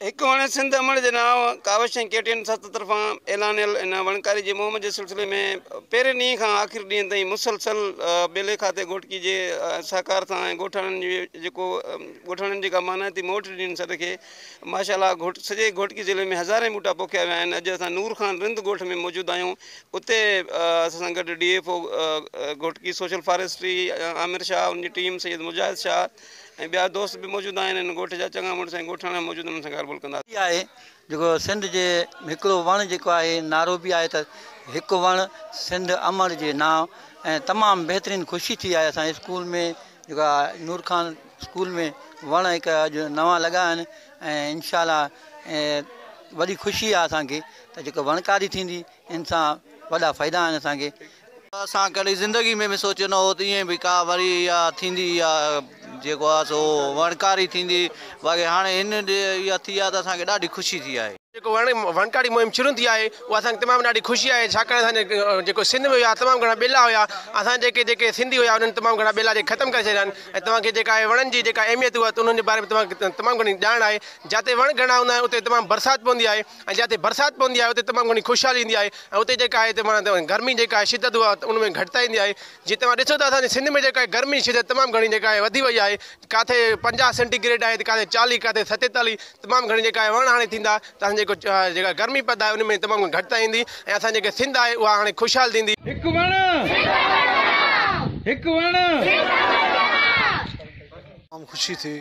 एक वण सिंध अमड़ जे नाव कावश ऐं केटीएन संस्था तरफ़ां ऐलानियल इन वणकारी जे मुहिम जे सिलसिले में पहिरें ॾींहं खां आख़िर ॾींहं ताईं मुसलसल बेले खाते घोटकी जे सहकार सां ऐं ॻोठाणनि जी जेको ॻोठाणनि जेका मानाइती मोट ॾिनी सॾ खे माशाअल्लाह सॼे घोटकी ज़िले में हज़ारे ॿूटा पोखिया विया आहिनि। अॼु असां नूर खान रिंद ॻोठ में मौजूदु आहियूं। उते असां सां गॾु DFO Ghotki social forestry Aamir Shah, उनजी टीम सैयद मुजाहिद शाह ऐं ॿिया दोस्त बि मौजूदु आहिनि। हिन ॻोठ जा चङा मुड़ुस ऐं ॻोठाणा मौजूदु आहिनि, उन्हनि सां ॻाल्हि ॿोल कंदा आहे। जेको सिंध जे हिकिड़ो वणु जेको आहे नारो बि आहे त हिकु वणु सिंध अमड़ जे नाव ऐं तमामु बहितरीनु ख़ुशी थी आहे। असां स्कूल में जेका नूर खान स्कूल में वण हिकु अॼु नवां लॻा आहिनि ऐं इनशाला वॾी ख़ुशी आहे असांखे त जेको वणकारी थींदी इन सां वॾा फ़ाइदा आहिनि असांखे। असां कॾहिं ज़िंदगी में बि सोचियो न हो त ईअं बि का वरी इहा थींदी जेको आहे सो वणकारी थींदी। बाक़ी हाणे हिन इहा थी आहे त असांखे ॾाढी ख़ुशी थी आहे। जेको वणकारी मुहिम शुरू थी आहे उहा असांखे तमामु ॾाढी ख़ुशी आहे, छाकाणि असांजे जेको सिंध में हुया तमामु घणा ॿेला हुया। असां जेके सिंधी हुया उन्हनि तमामु घणा ॿेला ख़तमु करे छॾिया आहिनि ऐं तव्हांखे जेका आहे वणनि जी जेका अहमियत उहा त उन्हनि जे बारे में तव्हांखे तमामु घणी ॼाण आहे। जिते वण घणा हूंदा आहिनि उते तमामु बरसाति पवंदी आहे ऐं जिते बरसाति पवंदी आहे उते तमामु घणी ख़ुशहाली ईंदी आहे ऐं उते जेका आहे गर्मी जेका आहे शिदत उहा उन में घटिता ईंदी आहे। जीअं तव्हां ॾिसो था असांजे सिंध में जेका आहे गर्मी शिदत तमामु घणी जेका आहे वधी वई आहे। किथे 50 सेंटीग्रेड आहे त किथे 40, किथे 47 तमामु घणी जेका आहे वण हाणे थींदा त असां जेका गर्मी पैदा आहे उन में तमामु घटिता ईंदी ऐं असां जेके सिंध आहे उहा हाणे ख़ुशहाल थींदी। हिकु वण तमामु ख़ुशी थी।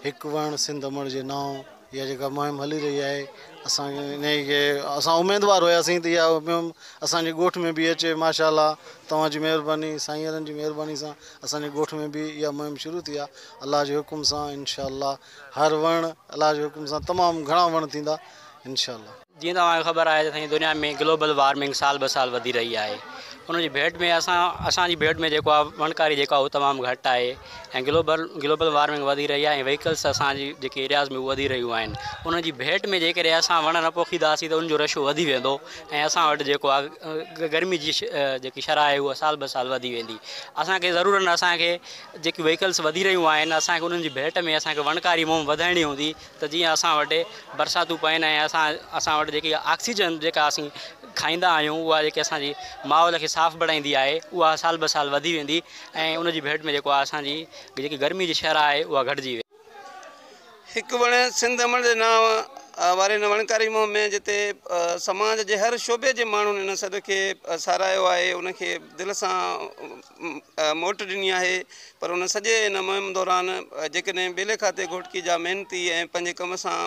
हिकु वण सिंध अमड़ जे नाव इहा जेका मुहिम हली रही आहे असांखे इन खे असां उमेदवार हुयासीं त इहा मुहिम असांजे ॻोठ में बि अचे। माशाअल्लाह तव्हांजी महिरबानी साईंरनि जी महिरबानी सां असांजे ॻोठ में बि इहा मुहिम शुरू थी आहे। अलाह जे हुकुम सां इनशाअल्लाह हर वण अलाह जे हुकुम सां तमामु घणा वण थींदा इनशाअल्लाह। जीअं तव्हांखे ख़बर आहे त असांजी दुनिया में ग्लोबल वार्मिंग साल ब साल वधी रही आहे। उनजी भेट में असांजी भेट में जेको आहे वणकारी जेको आहे उहो तमामु घटि आहे ऐं ग्लोबल वार्मिंग वधी रही आहे ऐं व्हीकल्स असांजी जेके एरियाज़ में वधी रहियूं आहिनि। उनजी भेट में जेकॾहिं असां वण न पोखींदासीं त उनजो रशो वधी वेंदो ऐं असां वटि जेको आहे गर्मी जी जेकी शरह आहे उहा साल ब साल वधी वेंदी। असांखे ज़रूरु न असांखे जेकी व्हीकल्स वधी रहियूं आहिनि असांखे उन्हनि जी भेट में असांखे वणकारी मुहिम वधाइणी हूंदी त जीअं असां वटि बरसातूं पवनि ऐं असां वटि जेकी ऑक्सीजन जेका असीं खाईंदा आहियूं उहा जेके असांजी माहौल खे साफ़ु बणाईंदी आहे उहा साल ब साल वधी वेंदी ऐं उनजी भेट में जेको आहे असांजी जेकी गर्मी जी शरह आहे उहा घटिजी वेंदी। हिकु वण सिंध अमड़ जे नाव वारे हिन वणकारी मुहिम में जिते समाज जे हर शोबे जे माण्हुनि हिन सॾ खे साराहियो आहे, उनखे दिलि सां मोट ॾिनी आहे। पर उन सॼे हिन मुहिम दौरान जेकॾहिं ॿेले खाते घोटकी जा महिनती ऐं पंहिंजे कम सां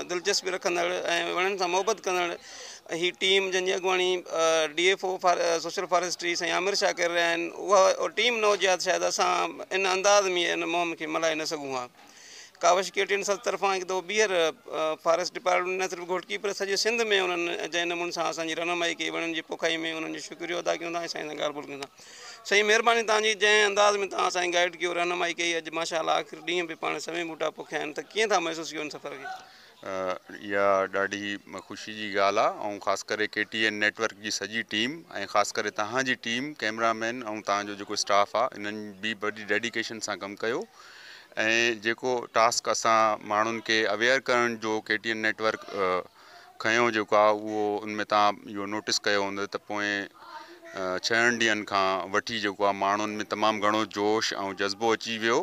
दिलचस्पी रखंदड़ ऐं वणनि सां मोहबत कंदड़ ही टीम जंहिंजी अॻुवाणी DFO सोशल फॉरेस्ट्री साईं आमिर शाह करे रहिया आहिनि, उहा टीम न हुजे हा त शायदि असां इन अंदाज़ में इन मुहिम खे मल्हाए न सघूं हा। कावश केटीएन संस्था तरफ़ां हिकु दफ़ो ॿीहर फॉरेस्ट डिपार्टमेंट न सिर्फ़ु घोटकी पर सॼे सिंध में उन्हनि जंहिं नमूने सां असांजी रहनुमाई कई वणनि जी पोखाई में उन्हनि जो शुक्रियो अदा कयूं था ऐं साईं सां ॻाल्हि ॿोल कंदा। सही महिरबानी तव्हांजी, जंहिं अंदाज़ में तव्हां असांजी गाइड कयो रहनुमाई कई। अॼु माशाअल्लाह आख़िर ॾींहं बि पाण सवें ॿूटा पोखिया आहिनि त कीअं था महसूसु कयो इन सफ़र खे? इहा ॾाढी ख़ुशी जी ॻाल्हि आहे ऐं ख़ासि करे KTN नेटवर्क जी सॼी टीम ऐं ख़ासि करे तव्हांजी टीम कैमरामैन ऐं तव्हांजो जेको स्टाफ आहे इन्हनि बि वॾी डेडिकेशन सां कमु कयो ऐं जेको टास्क असां माण्हुनि खे अवेयर करण जो KTN नेटवर्क खयों जेको आहे उहो उनमें तव्हां इहो नोटिस कयो हूंदो त पोइ 6 ॾींहंनि खां वठी जेको आहे माण्हुनि में तमामु घणो जोश ऐं जज़्बो अची वियो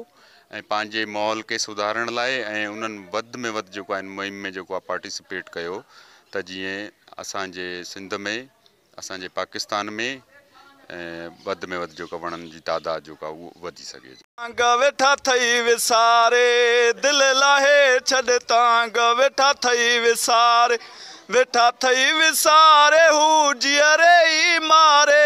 ऐं पंहिंजे माहौल खे सुधारण लाइ ऐं उन्हनि वधि में वधि जेको आहे मुहिम में जेको आहे पार्टिसिपेट कयो त जीअं असांजे सिंध में असांजे पाकिस्तान में वधि में वधि जेको वणनि जी तादाद जेको आहे उहो वधी सघे। वेठा थई विसारे दिल लाहे छॾ तांग वेठा थई विसारे वेठा थई विसारे हू जियरे ई मारे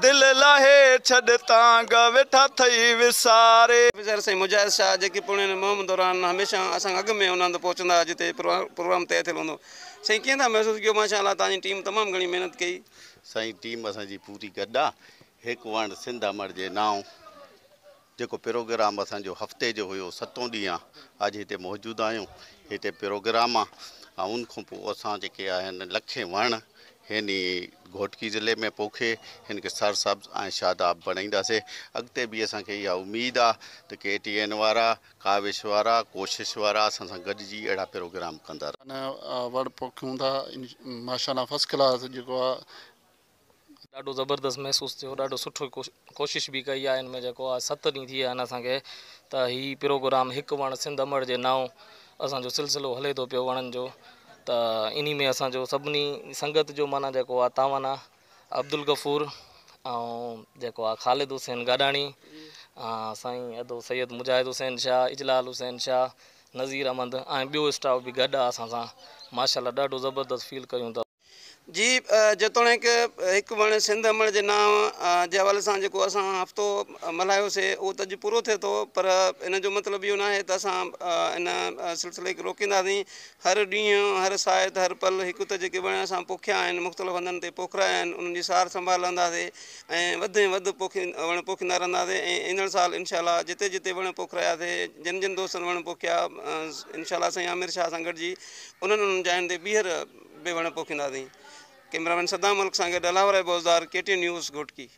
दिल लाहे छॾ तांग वेठा थई विसारे। साईं मुजाहिद शाह जेके पुणे मुहिम दौरान हमेशह असां अॻु में उन्हनि पहुचंदा जिते प्रोग्राम तय थियल हूंदो। साईं कीअं था महसूसु कयो? माशाअल्लाह तव्हांजी टीम तमामु घणी महिनत कई। साईं टीम असांजी पूरी गॾु आहे। हिकु वण सिंध अमड़ जे नाव जेको प्रोग्राम असांजो हफ़्ते जो हुयो 7 ॾींहं आहे, अॼु हिते मौजूदु आहियूं। हिते प्रोग्राम आहे ऐं उनखां पोइ असां जेके आहिनि लखे वण हिन घोटकी ज़िले में पोखे हिन खे सरसब्ज़ ऐं शादाब बणाईंदासीं। अॻिते बि असांखे इहा उमेदु आहे त KTN वारा, काविश वारा, कोशिश वारा असां सां गॾिजी अहिड़ा प्रोग्राम कंदा वड़ पोखियूं था माशाल्लाह फर्स्ट क्लास जेको आहे ॾाढो ज़बरदस्त महसूसु थियो, ॾाढो सुठो कोशिशि बि कई आहे। हिन में जेको आहे 7 ॾींहं थी विया आहिनि असांखे त हीउ प्रोग्राम हिकु वण सिंध अमड़ जे नाओ असांजो सिलसिलो हले थो पियो वणनि जो। त इन में असांजो सभिनी संगत जो माना जेको आहे तावाना अब्दुल गफ़ूर ऐं जेको आहे ख़ालिद हुसैन गाॾाणी, साईं अदो सैयद मुजाहिद हुसैन शाह, इजलाल हुसैन शाह, नज़ीर अहमद ऐं ॿियो स्टाफ बि गॾु आहे असां सां। माशाल्लाह ॾाढो ज़बरदस्त फील कयूं था। जी जेतोणीकि हिकु वण सिंध अमड़ जे नाव जे हवाले सां जेको असां हफ़्तो मल्हायोसीं उहो त अॼु पूरो थिए थो, पर इन जो मतिलबु इहो न आहे त असां इन सिलसिले खे रोकींदासीं। हर ॾींहुं, हर साइद, हर पल हिकु त जेके वण असां पोखिया आहिनि, मुख़्तलिफ़ हंधनि ते पोखराया आहिनि, उन्हनि जी सार संभाल रहंदासीं ऐं वधि में वधि वण पोखींदा रहंदासीं। ऐं ईंदड़ साल इनशाला जिते जिते वण पोखरायासीं, जिन जिन दोस्तनि वण पोखिया, इनशाला साईं आमिर शाह सां गॾिजी उन्हनि जायुनि ते ॿीहर बि वण पोखींदासीं। कैमरामैन सदाम मलिक सां गॾु अलावर बोज़दार, KTN न्यूज़ घोटकी।